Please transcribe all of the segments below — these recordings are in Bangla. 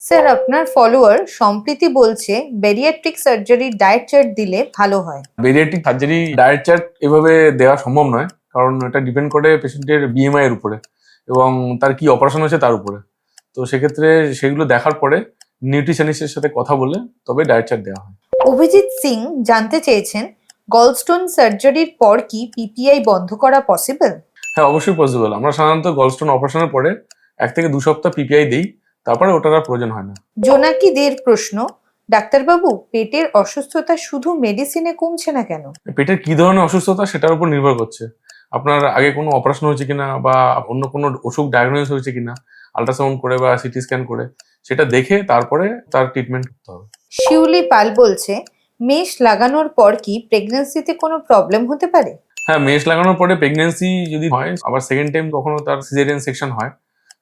স্যার, আপনার ফলোয়ার সম্প্রীতি বলছে বেরিয়াট্রিক সার্জারির ডায়েট চার্ট দিলে ভালো হয়। বেরিয়াট্রিক সার্জারি ডায়েট চার্ট এভাবে দেওয়া সম্ভব নয়, কারণ এটা ডিপেন্ড করে পেশেন্টের বিএমআই এর উপরে এবং তার কি অপারেশন হয়েছে তার উপরে। তো সেক্ষেত্রে সেগুলো দেখার পরে নিউট্রিশনিস্টের সাথে কথা বলে তবে ডায়েট চার্ট দেওয়া হয়। অভিজিৎ সিং জানতে চেয়েছেন, গলস্টোন সার্জারির পর কি পিপিআই বন্ধ করা পসিবল? হ্যাঁ, অবশ্যই পসিবল। আমরা সাধারণত গলস্টোন অপারেশনের পরে 1 থেকে 2 সপ্তাহ পিপিআই দিই, তারপরে ওটার আর প্রয়োজন হয় না। জোনাকি দের প্রশ্ন, ডাক্তারবাবু পেটের অসুস্থতা শুধু মেডিসিনে কমছে না কেন? পেটের কি ধরনের অসুস্থতা সেটার উপর নির্ভর করছে। আপনার আগে কোনো অপারেশন হয়েছে কিনা বা অন্য কোনো অসুখ ডায়াগনোস হয়েছে কিনা, আল্ট্রাসাউন্ড করে বা সিটি স্ক্যান করে সেটা দেখে তারপরে তার ট্রিটমেন্ট করতে হবে। শিউলি পাল বলছে, মেশ লাগানোর পর কি প্রেগন্যান্সিতে কোনো প্রবলেম হতে পারে? হ্যাঁ, মেশ লাগানোর পরে প্রেগন্যান্সি যদি হয়, আবার সেকেন্ড টাইম কখনো তার সিজারিয়ান সেকশন হয়,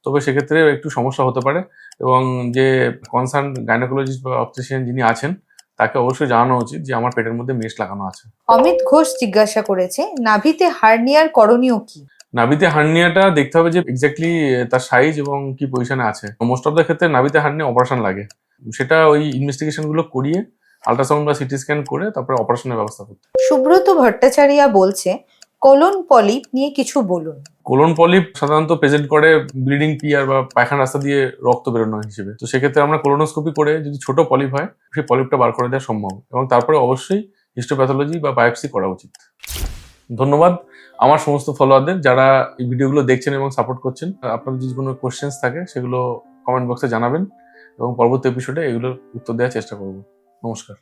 তবে সেক্ষেত্রে একটু সমস্যা হতে পারে এবং যে কনসার্ন গাইনোকোলজিস্ট বা অবস্টেট্রিশিয়ান যিনি আছেন তাকে অবশ্যই জানানো উচিত যে আমার পেটের মধ্যে মেশ লাগানো আছে। অমিত ঘোষ জিজ্ঞাসা করেছে, নাভিতে হার্নিয়ার করণীয় কি? নাভিতে হার্নিয়াটা দেখতে হবে যে এক্স্যাক্টলি তার সাইজ এবং কি পজিশনে আছে। মোস্ট অফ দ্য ক্ষেত্রে নাভিতে হার্নিয়া অপারেশন লাগে, সেটা ওই ইনভেস্টিগেশন গুলো করিয়ে আল্ট্রাসাউন্ড বা সিটি স্ক্যান করে তারপরে অপারেশনের ব্যবস্থা করতে। সুব্রত ভট্টাচার্য বলছে, কোলন পলিপ নিয়ে কিছু বলুন। কোলন পলিপ সাধারণত প্রেজেন্ট করে ব্লিডিং পিয়ার বা পায়খানা রাস্তা দিয়ে রক্ত বেরোনো হিসেবে। তো সেক্ষেত্রে আমরা কোলোনোস্কোপি করে যদি ছোট পলিপ হয় সেই পলিপটা বার করে দেওয়া সম্ভব এবং তারপরে অবশ্যই হিস্টোপ্যাথোলজি বা বায়োপসি করা উচিত। ধন্যবাদ আমার সমস্ত ফলোয়ারদের যারা এই ভিডিওগুলো দেখছেন এবং সাপোর্ট করছেন। আপনাদের যদি কোনো কোশ্চেন্স থাকে সেগুলো কমেন্ট বক্সে জানাবেন এবং পরবর্তী এপিসোডে এগুলোর উত্তর দেওয়ার চেষ্টা করব। নমস্কার।